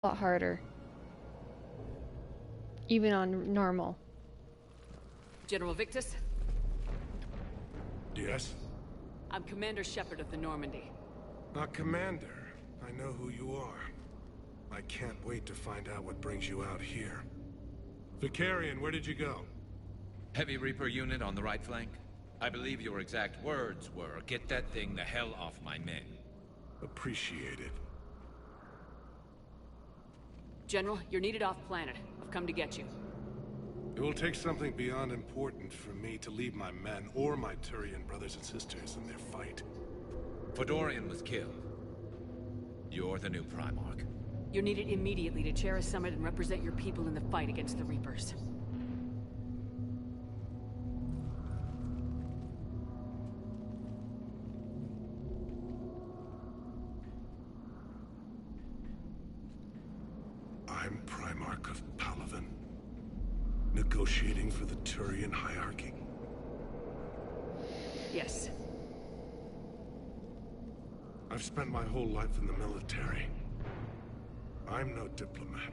A lot harder, even on normal. General Victus, Yes? I'm Commander Shepard of the Normandy. Commander. I know who you are. I can't wait to find out what brings you out here. Vicarian, where did you go? Heavy Reaper unit on the right flank. I believe your exact words were, "Get that thing the hell off my men." Appreciate it. General, you're needed off-planet. I've come to get you. It will take something beyond important for me to leave my men or my Turian brothers and sisters in their fight. Fedorian was killed. You're the new Primarch. You're needed immediately to chair a summit and represent your people in the fight against the Reapers. I'm Primarch of Palaven. Negotiating for the Turian hierarchy. Yes. I've spent my whole life in the military. I'm no diplomat.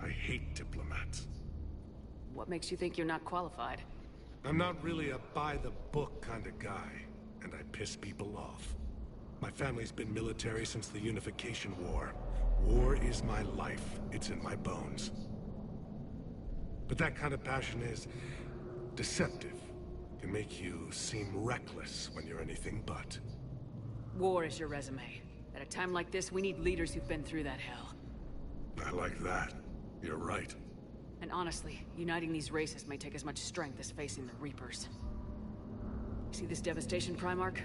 I hate diplomats. What makes you think you're not qualified? I'm not really a by-the-book kind of guy, and I piss people off. My family's been military since the Unification War. War is my life. It's in my bones. But that kind of passion is deceptive. Can make you seem reckless when you're anything but. War is your resume. At a time like this, we need leaders who've been through that hell. I like that. You're right. And honestly, uniting these races may take as much strength as facing the Reapers. See this devastation, Primarch?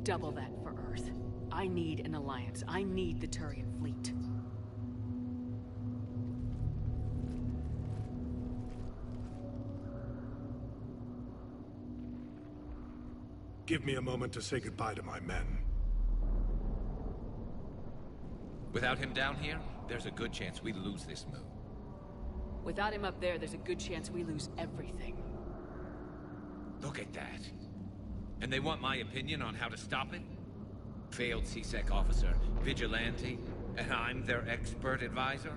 Double that for Earth. I need an alliance. I need the Turian fleet. Give me a moment to say goodbye to my men. Without him down here, there's a good chance we lose this move. Without him up there, there's a good chance we lose everything. Look at that. And they want my opinion on how to stop it? Failed CSEC officer, vigilante, and I'm their expert advisor?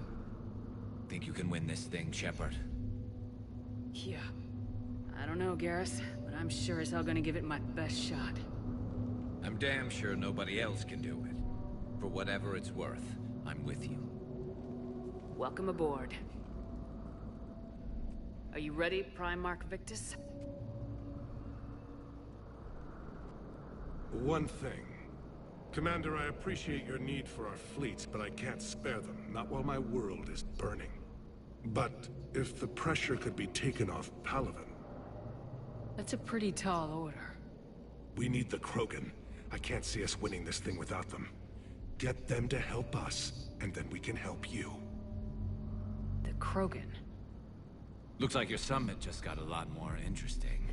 Think you can win this thing, Shepard? Yeah. I don't know, Garrus, but I'm sure as hell gonna give it my best shot. I'm damn sure nobody else can do it. For whatever it's worth, I'm with you. Welcome aboard. Are you ready, Primarch Victus? One thing. Commander, I appreciate your need for our fleets, but I can't spare them, not while my world is burning. But if the pressure could be taken off Palaven... That's a pretty tall order. We need the Krogan. I can't see us winning this thing without them. Get them to help us, and then we can help you. The Krogan? Looks like your summit just got a lot more interesting.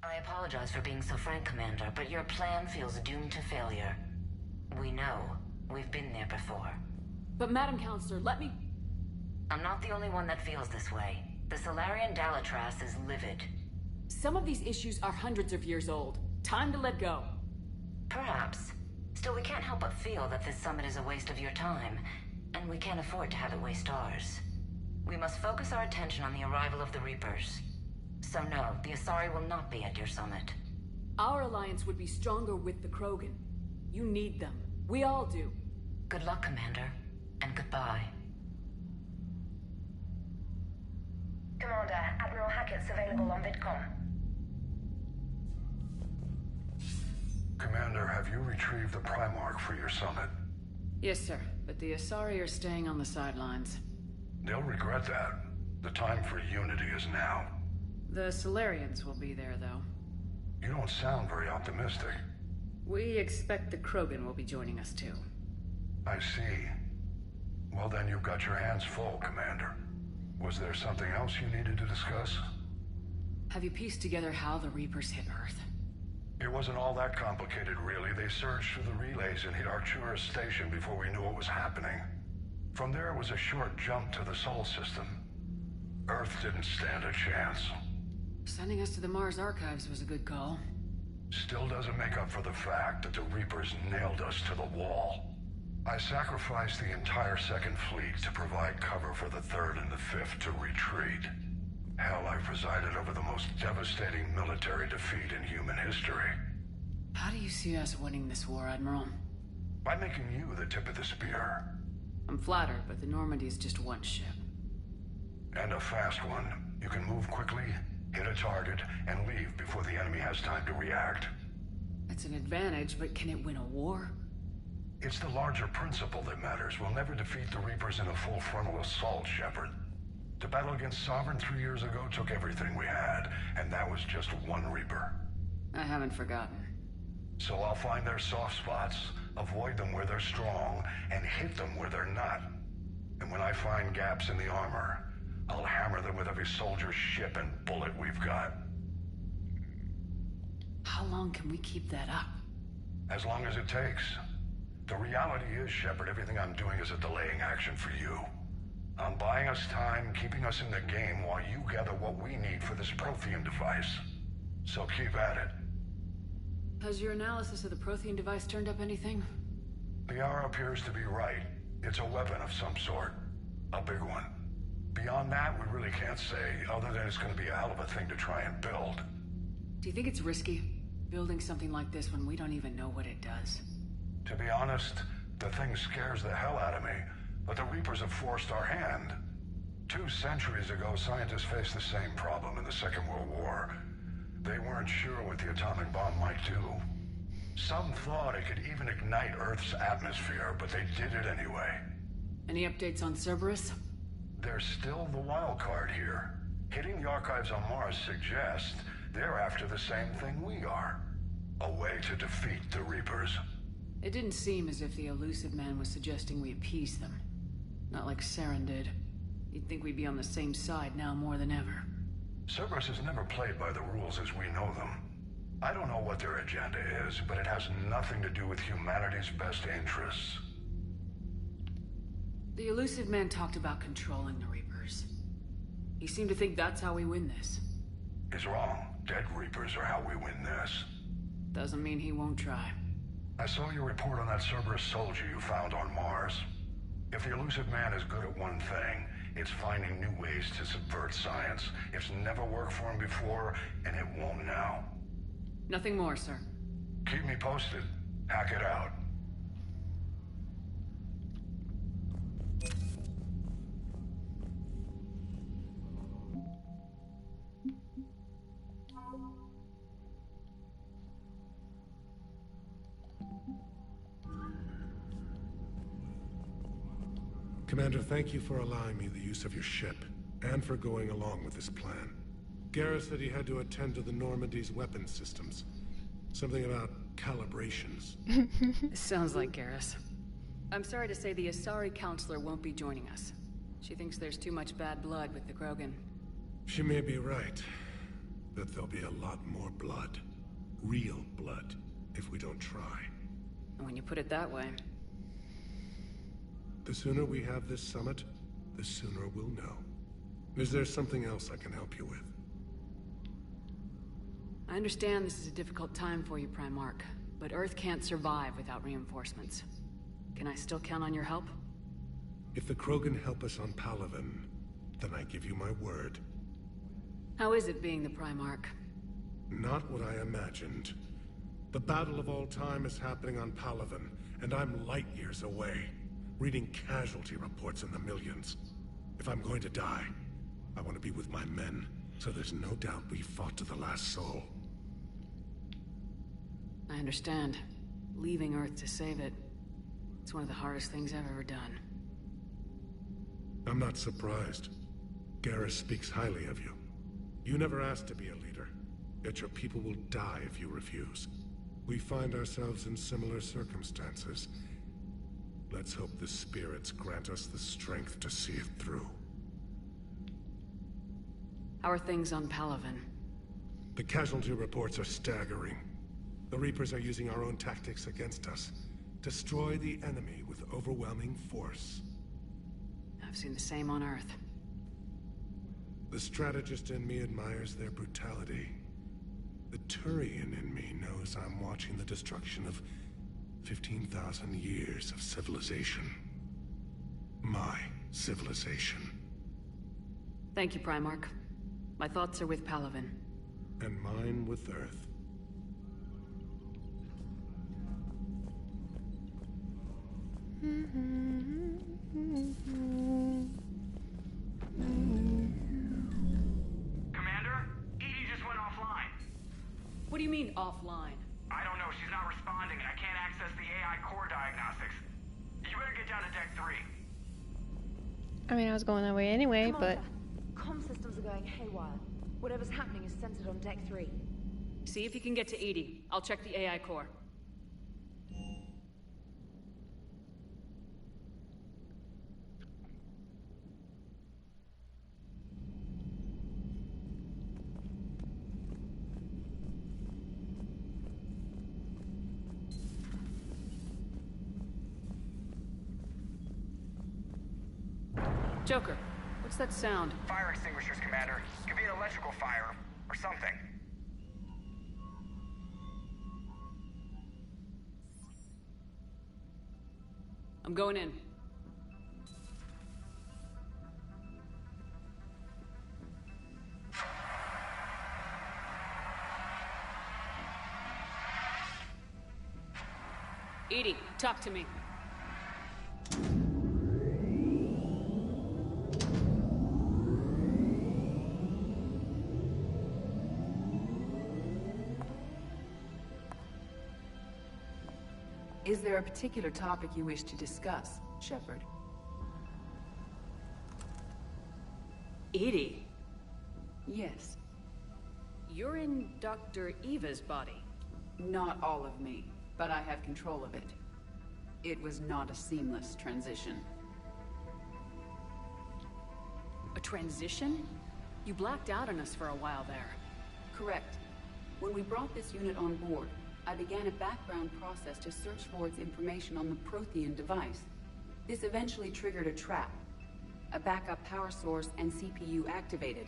I apologize for being so frank, Commander, but your plan feels doomed to failure. We know. We've been there before. But Madam Counselor, let me... I'm not the only one that feels this way. The Solarian Dalatras is livid. Some of these issues are hundreds of years old. Time to let go. Perhaps. Still, we can't help but feel that this summit is a waste of your time, and we can't afford to have it waste ours. We must focus our attention on the arrival of the Reapers. So no, the Asari will not be at your summit. Our alliance would be stronger with the Krogan. You need them. We all do. Good luck, Commander, and goodbye. Commander, Admiral Hackett's available on VidCom. Commander, have you retrieved the Primarch for your summit? Yes, sir. But the Asari are staying on the sidelines. They'll regret that. The time for unity is now. The Solarians will be there, though. You don't sound very optimistic. We expect the Krogan will be joining us, too. I see. Well, then you've got your hands full, Commander. Was there something else you needed to discuss? Have you pieced together how the Reapers hit Earth? It wasn't all that complicated, really. They surged through the relays and hit Arcturus Station before we knew what was happening. From there, it was a short jump to the Sol system. Earth didn't stand a chance. Sending us to the Mars archives was a good call. Still doesn't make up for the fact that the Reapers nailed us to the wall. I sacrificed the entire Second Fleet to provide cover for the Third and the Fifth to retreat. Hell, I presided over the most devastating military defeat in human history. How do you see us winning this war, Admiral? By making you the tip of the spear. I'm flattered, but the Normandy is just one ship. And a fast one. You can move quickly, hit a target, and leave before the enemy has time to react. That's an advantage, but can it win a war? It's the larger principle that matters. We'll never defeat the Reapers in a full frontal assault, Shepard. The battle against Sovereign 3 years ago took everything we had, and that was just one Reaper. I haven't forgotten. So I'll find their soft spots, avoid them where they're strong, and hit them where they're not. And when I find gaps in the armor, I'll hammer them with every soldier, ship, and bullet we've got. How long can we keep that up? As long as it takes. The reality is, Shepard, everything I'm doing is a delaying action for you. I'm buying us time, keeping us in the game while you gather what we need for this Prothean device. So keep at it. Has your analysis of the Prothean device turned up anything? The hour appears to be right. It's a weapon of some sort. A big one. Beyond that, we really can't say, other than it's going to be a hell of a thing to try and build. Do you think it's risky, building something like this when we don't even know what it does? To be honest, the thing scares the hell out of me, but the Reapers have forced our hand. 2 centuries ago, scientists faced the same problem in the Second World War. They weren't sure what the atomic bomb might do. Some thought it could even ignite Earth's atmosphere, but they did it anyway. Any updates on Cerberus? They're still the wild card here. Hitting the archives on Mars suggests they're after the same thing we are. A way to defeat the Reapers. It didn't seem as if the elusive man was suggesting we appease them. Not like Saren did. You'd think we'd be on the same side now more than ever. Cerberus has never played by the rules as we know them. I don't know what their agenda is, but it has nothing to do with humanity's best interests. The elusive man talked about controlling the Reapers. He seemed to think that's how we win this. He's wrong. Dead Reapers are how we win this. Doesn't mean he won't try. I saw your report on that Cerberus soldier you found on Mars. If the elusive man is good at one thing, it's finding new ways to subvert science. It's never worked for him before, and it won't now. Nothing more, sir. Keep me posted. Hack it out. Commander, thank you for allowing me the use of your ship, and for going along with this plan. Garrus said he had to attend to the Normandy's weapon systems. Something about calibrations. Sounds like Garrus. I'm sorry to say the Asari counselor won't be joining us. She thinks there's too much bad blood with the Krogan. She may be right, but there'll be a lot more blood. Real blood, if we don't try. And when you put it that way... The sooner we have this summit, the sooner we'll know. Is there something else I can help you with? I understand this is a difficult time for you, Primarch, but Earth can't survive without reinforcements. Can I still count on your help? If the Krogan help us on Palaven, then I give you my word. How is it being the Primarch? Not what I imagined. The battle of all time is happening on Palaven, and I'm light years away, reading casualty reports in the millions. If I'm going to die, I want to be with my men, so there's no doubt we fought to the last soul. I understand. Leaving Earth to save it. It's one of the hardest things I've ever done. I'm not surprised. Garrus speaks highly of you. You never asked to be a leader, yet your people will die if you refuse. We find ourselves in similar circumstances. Let's hope the spirits grant us the strength to see it through. How are things on Palaven? The casualty reports are staggering. The Reapers are using our own tactics against us. Destroy the enemy with overwhelming force. I've seen the same on Earth. The strategist in me admires their brutality. The Turian in me knows I'm watching the destruction of 15,000 years of civilization. My civilization. Thank you, Primarch. My thoughts are with Palaven. And mine with Earth. Commander, Edie just went offline. What do you mean, offline? I don't know, she's not responding and I can't access the AI core diagnostics. You better get down to deck 3. I mean, I was going that way anyway, but... Comm systems are going haywire. Whatever's happening is centered on deck 3. See if you can get to Edie. I'll check the AI core. Joker, what's that sound? Fire extinguishers, Commander. Could be an electrical fire, or something. I'm going in. Edie, talk to me. Is there a particular topic you wish to discuss, Shepard? Edie? Yes. You're in Dr. Eva's body. Not all of me, but I have control of it. It was not a seamless transition. A transition? You blacked out on us for a while there. Correct. When we brought this unit on board, I began a background process to search for its information on the Prothean device. This eventually triggered a trap. A backup power source and CPU activated,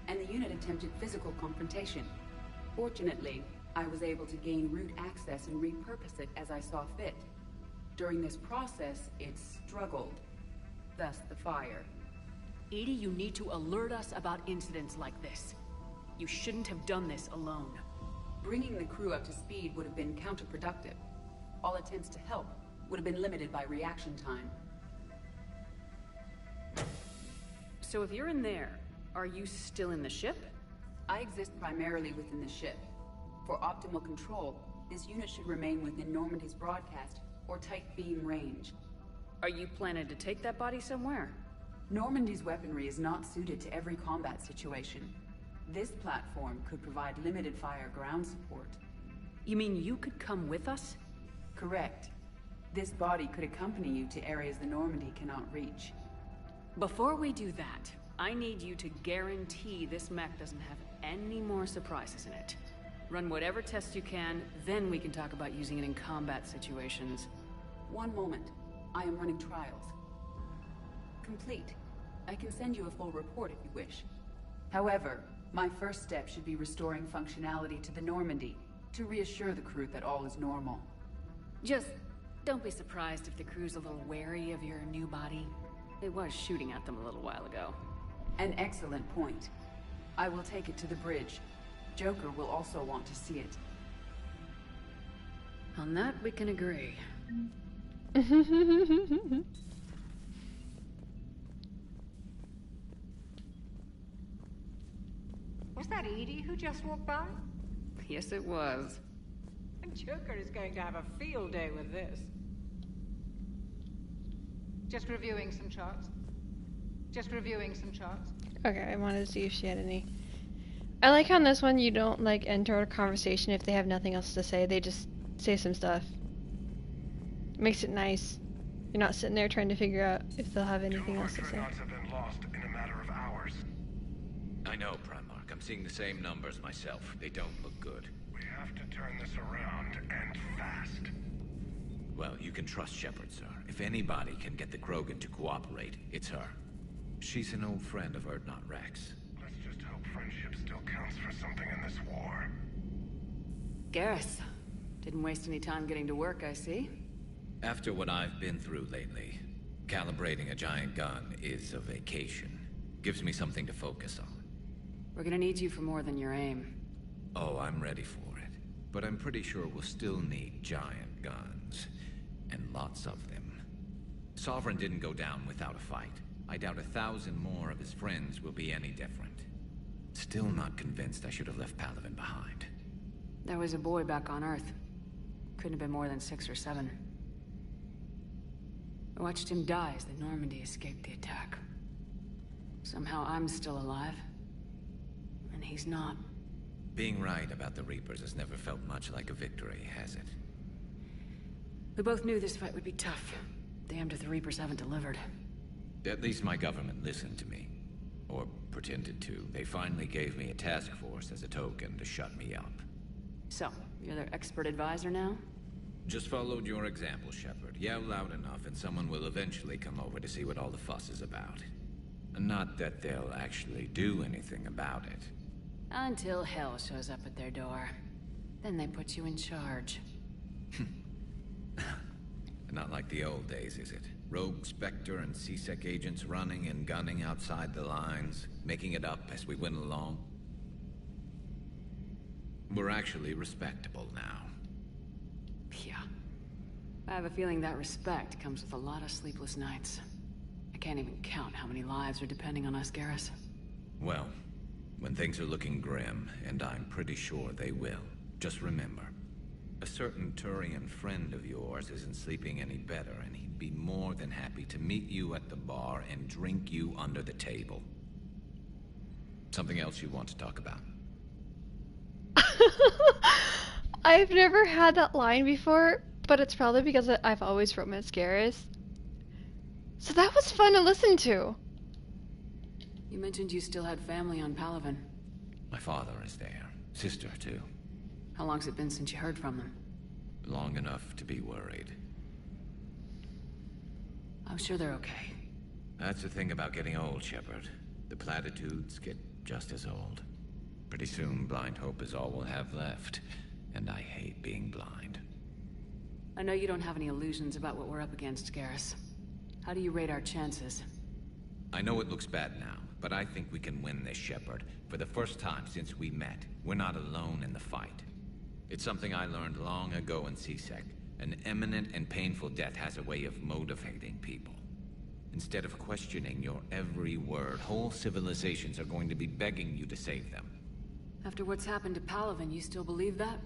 and the unit attempted physical confrontation. Fortunately, I was able to gain root access and repurpose it as I saw fit. During this process, it struggled. Thus the fire. Edie, you need to alert us about incidents like this. You shouldn't have done this alone. Bringing the crew up to speed would have been counterproductive. All attempts to help would have been limited by reaction time. So if you're in there, are you still in the ship? I exist primarily within the ship. For optimal control, this unit should remain within Normandy's broadcast or tight beam range. Are you planning to take that body somewhere? Normandy's weaponry is not suited to every combat situation. This platform could provide limited fire ground support. You mean you could come with us? Correct. This body could accompany you to areas the Normandy cannot reach. Before we do that, I need you to guarantee this mech doesn't have any more surprises in it. Run whatever tests you can, then we can talk about using it in combat situations. One moment. I am running trials. Complete. I can send you a full report if you wish. However, my first step should be restoring functionality to the Normandy, to reassure the crew that all is normal. Just don't be surprised if the crew's a little wary of your new body. It was shooting at them a little while ago. An excellent point. I will take it to the bridge. Joker will also want to see it. On that, we can agree. Was that Edie who just walked by? Yes, it was. Joker is going to have a field day with this. Just reviewing some charts. Just reviewing some charts. Okay, I wanted to see if she had any. I like how in this one you don't like enter a conversation if they have nothing else to say. They just say some stuff. Makes it nice. You're not sitting there trying to figure out if they'll have anything else to say. Have been lost in a matter of hours. I know, Primarch. I'm seeing the same numbers myself. They don't look good. We We have to turn this around, and fast. Well, you can trust Shepard, sir. If anybody can get the Krogan to cooperate, it's her. She's an old friend of Urdnot Rex. Let's just hope friendship still counts for something in this war. Garrus. Didn't waste any time getting to work, I see. After what I've been through lately, calibrating a giant gun is a vacation. Gives me something to focus on. We're gonna need you for more than your aim. Oh, I'm ready for it. But I'm pretty sure we'll still need giant guns. And lots of them. Sovereign didn't go down without a fight. I doubt 1,000 more of his friends will be any different. Still not convinced I should have left Palaven behind. There was a boy back on Earth. Couldn't have been more than 6 or 7. I watched him die as the Normandy escaped the attack. Somehow I'm still alive. And he's not. Being right about the Reapers has never felt much like a victory, has it? We both knew this fight would be tough. Damned if the Reapers haven't delivered. At least my government listened to me. Or pretended to. They finally gave me a task force as a token to shut me up. So, you're their expert advisor now? Just followed your example, Shepard. Yell loud enough and someone will eventually come over to see what all the fuss is about. Not that they'll actually do anything about it. Until hell shows up at their door. Then they put you in charge. Not like the old days, is it? Rogue Spectre and C-Sec agents running and gunning outside the lines, making it up as we went along. We're actually respectable now. Yeah. I have a feeling that respect comes with a lot of sleepless nights. I can't even count how many lives are depending on us, Garrus. Well, when things are looking grim, and I'm pretty sure they will, just remember, a certain Turian friend of yours isn't sleeping any better, and he'd be more than happy to meet you at the bar and drink you under the table. Something else you want to talk about? I've never had that line before, but it's probably because I've always romanced Garrus. So that was fun to listen to. You mentioned you still had family on Palaven. My father is there. Sister, too. How long's it been since you heard from them? Long enough to be worried. I'm sure they're okay. That's the thing about getting old, Shepard. The platitudes get just as old. Pretty soon, blind hope is all we'll have left. And I hate being blind. I know you don't have any illusions about what we're up against, Garrus. How do you rate our chances? I know it looks bad now, but I think we can win this, Shepard. For the first time since we met, we're not alone in the fight. It's something I learned long ago in C-Sec. An imminent and painful death has a way of motivating people. Instead of questioning your every word, whole civilizations are going to be begging you to save them. After what's happened to Palaven, you still believe that?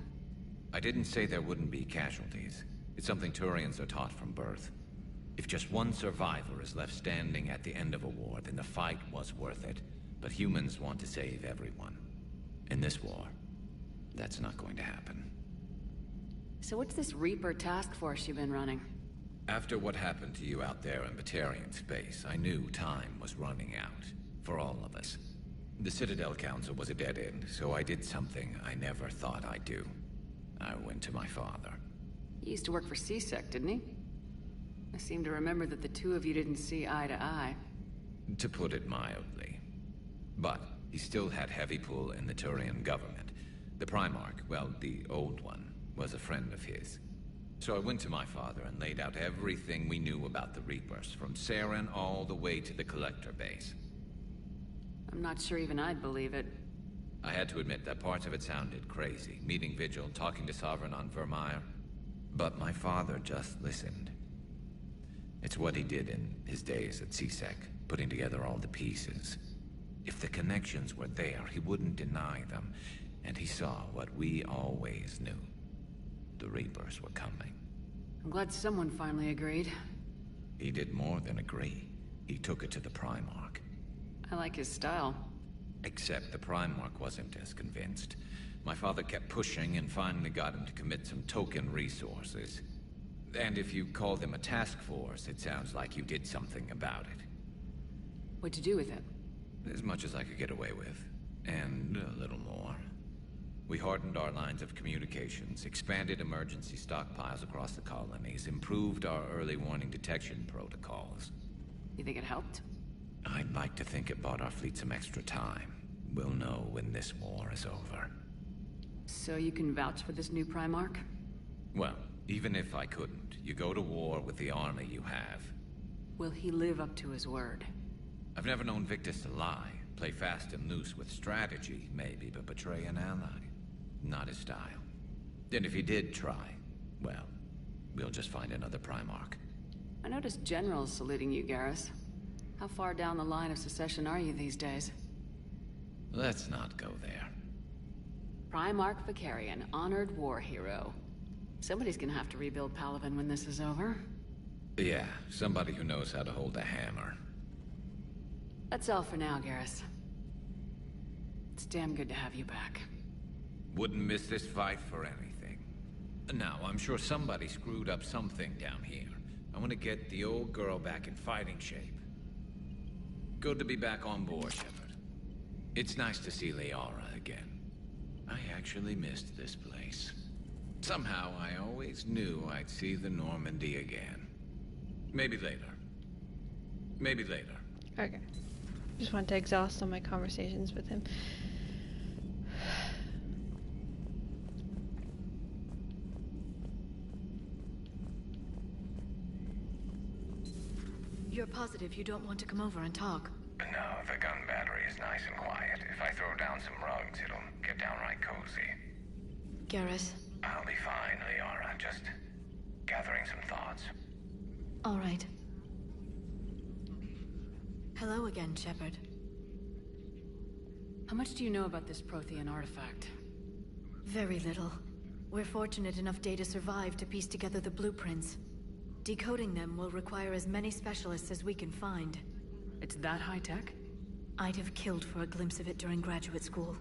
I didn't say there wouldn't be casualties. It's something Turians are taught from birth. If just one survivor is left standing at the end of a war, then the fight was worth it. But humans want to save everyone. In this war, that's not going to happen. So what's this Reaper task force you've been running? After what happened to you out there in Batarian space, I knew time was running out. For all of us. The Citadel Council was a dead end, so I did something I never thought I'd do. I went to my father. He used to work for C-Sec, didn't he? I seem to remember that the two of you didn't see eye to eye. To put it mildly. But he still had heavy pull in the Turian government. The Primarch, well, the old one, was a friend of his. So I went to my father and laid out everything we knew about the Reapers, from Saren all the way to the Collector base. I'm not sure even I'd believe it. I had to admit that parts of it sounded crazy, meeting Vigil, talking to Sovereign on Vermeer. But my father just listened. It's what he did in his days at C-Sec, putting together all the pieces. If the connections were there, he wouldn't deny them, and he saw what we always knew. The Reapers were coming. I'm glad someone finally agreed. He did more than agree. He took it to the Primarch. I like his style. Except the Primarch wasn't as convinced. My father kept pushing and finally got him to commit some token resources. And if you call them a task force, it sounds like you did something about it. What'd you do with it? As much as I could get away with. And a little more. We hardened our lines of communications, expanded emergency stockpiles across the colonies, improved our early warning detection protocols. You think it helped? I'd like to think it bought our fleet some extra time. We'll know when this war is over. So you can vouch for this new Primarch? Well, even if I couldn't, you go to war with the army you have. Will he live up to his word? I've never known Victus to lie. Play fast and loose with strategy, maybe, but betray an ally. Not his style. And if he did try, well, we'll just find another Primarch. I noticed generals saluting you, Garrus. How far down the line of succession are you these days? Let's not go there. Primarch Vicarian, honored war hero. Somebody's gonna have to rebuild Palaven when this is over. Yeah, somebody who knows how to hold a hammer. That's all for now, Garrus. It's damn good to have you back. Wouldn't miss this fight for anything. Now, I'm sure somebody screwed up something down here. I want to get the old girl back in fighting shape. Good to be back on board, Shepard. It's nice to see Liara again. I actually missed this place. Somehow, I always knew I'd see the Normandy again. Maybe later. Maybe later. Okay. Just want to exhaust all my conversations with him. You're positive you don't want to come over and talk? No, the gun battery is nice and quiet. If I throw down some rugs, it'll get downright cozy. Garrus? I'll be fine, Liara. Just gathering some thoughts. All right. Hello again, Shepard. How much do you know about this Prothean artifact? Very little. We're fortunate enough Data survived to piece together the blueprints. Decoding them will require as many specialists as we can find. It's that high-tech? I'd have killed for a glimpse of it during graduate school.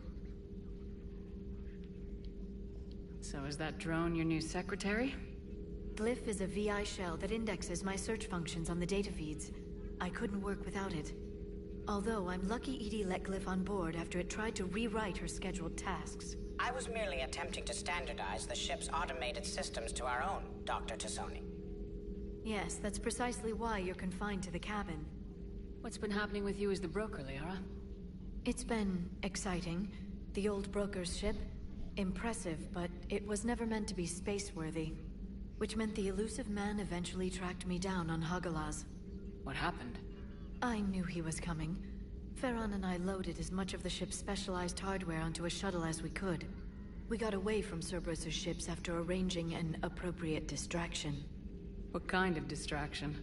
So is that drone your new secretary? Glyph is a VI shell that indexes my search functions on the data feeds. I couldn't work without it. Although I'm lucky EDI let Glyph on board after it tried to rewrite her scheduled tasks. I was merely attempting to standardize the ship's automated systems to our own, Dr. Tassoni. Yes, that's precisely why you're confined to the cabin. What's been happening with you as the broker, Liara? It's been exciting. The old broker's ship. Impressive, but it was never meant to be space-worthy. Which meant the elusive man eventually tracked me down on Hagalaz. What happened? I knew he was coming. Farron and I loaded as much of the ship's specialized hardware onto a shuttle as we could. We got away from Cerberus's ships after arranging an appropriate distraction. What kind of distraction?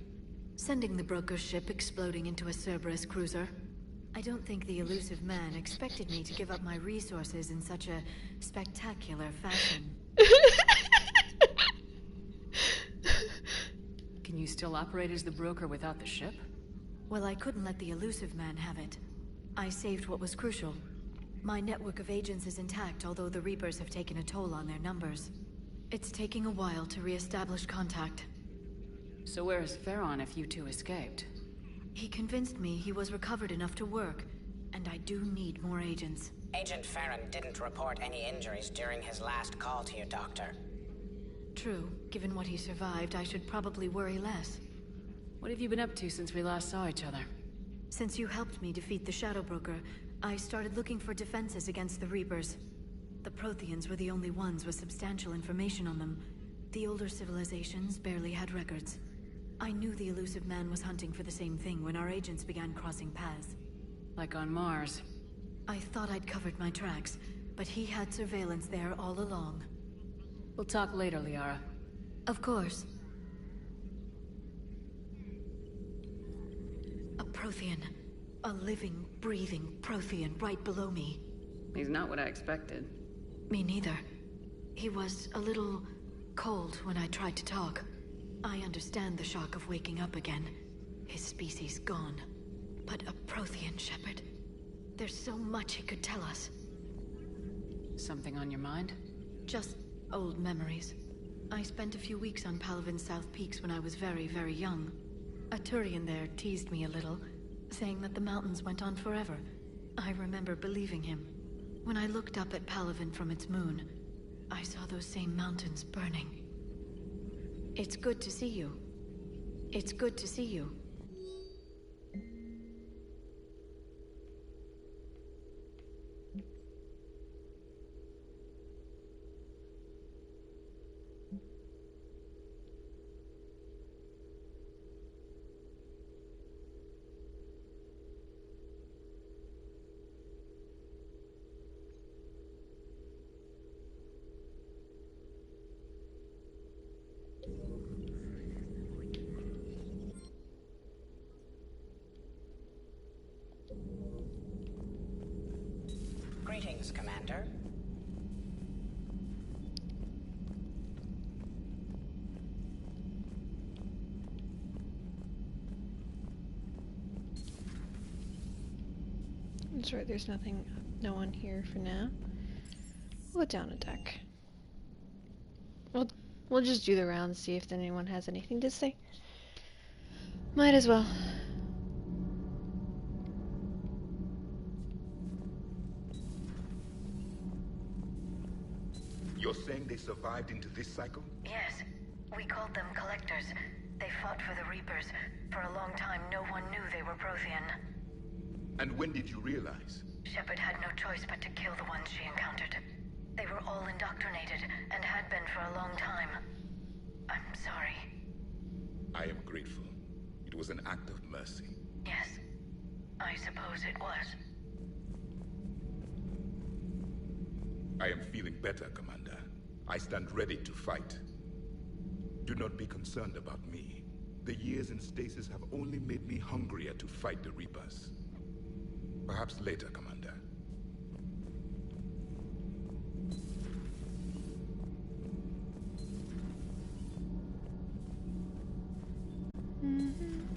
Sending the broker's ship exploding into a Cerberus cruiser. I don't think the elusive man expected me to give up my resources in such a spectacular fashion. Can you still operate as the broker without the ship? Well, I couldn't let the elusive man have it. I saved what was crucial. My network of agents is intact, although the Reapers have taken a toll on their numbers. It's taking a while to re-establish contact. So where is Farron if you two escaped? He convinced me he was recovered enough to work, and I do need more agents. Agent Farron didn't report any injuries during his last call to you, Doctor. True. Given what he survived, I should probably worry less. What have you been up to since we last saw each other? Since you helped me defeat the Shadow Broker, I started looking for defenses against the Reapers. The Protheans were the only ones with substantial information on them. The older civilizations barely had records. I knew the elusive man was hunting for the same thing when our agents began crossing paths. Like on Mars. I thought I'd covered my tracks, but he had surveillance there all along. We'll talk later, Liara. Of course. A Prothean. A living, breathing Prothean right below me. He's not what I expected. Me neither. He was a little cold when I tried to talk. I understand the shock of waking up again. His species gone. But a Prothean, Shepard. There's so much he could tell us. Something on your mind? Just old memories. I spent a few weeks on Palaven's South Peaks when I was very, very young. A Turian there teased me a little, saying that the mountains went on forever. I remember believing him. When I looked up at Palaven from its moon, I saw those same mountains burning. It's good to see you. It's good to see you. Greetings, Commander. That's right, there's nothing, no one here for now. We'll go down a deck. We'll just do the round, see if anyone has anything to say. Might as well. You're saying they survived into this cycle? Yes. We called them Collectors. They fought for the Reapers. For a long time, no one knew they were Prothean. And when did you realize? Shepard had no choice but to kill the ones she encountered. They were all indoctrinated, and had been for a long time. I'm sorry. I am grateful. It was an act of mercy. Yes. I suppose it was. I am feeling better, Commander. I stand ready to fight. Do not be concerned about me. The years in stasis have only made me hungrier to fight the Reapers. Perhaps later, Commander. Mm-hmm.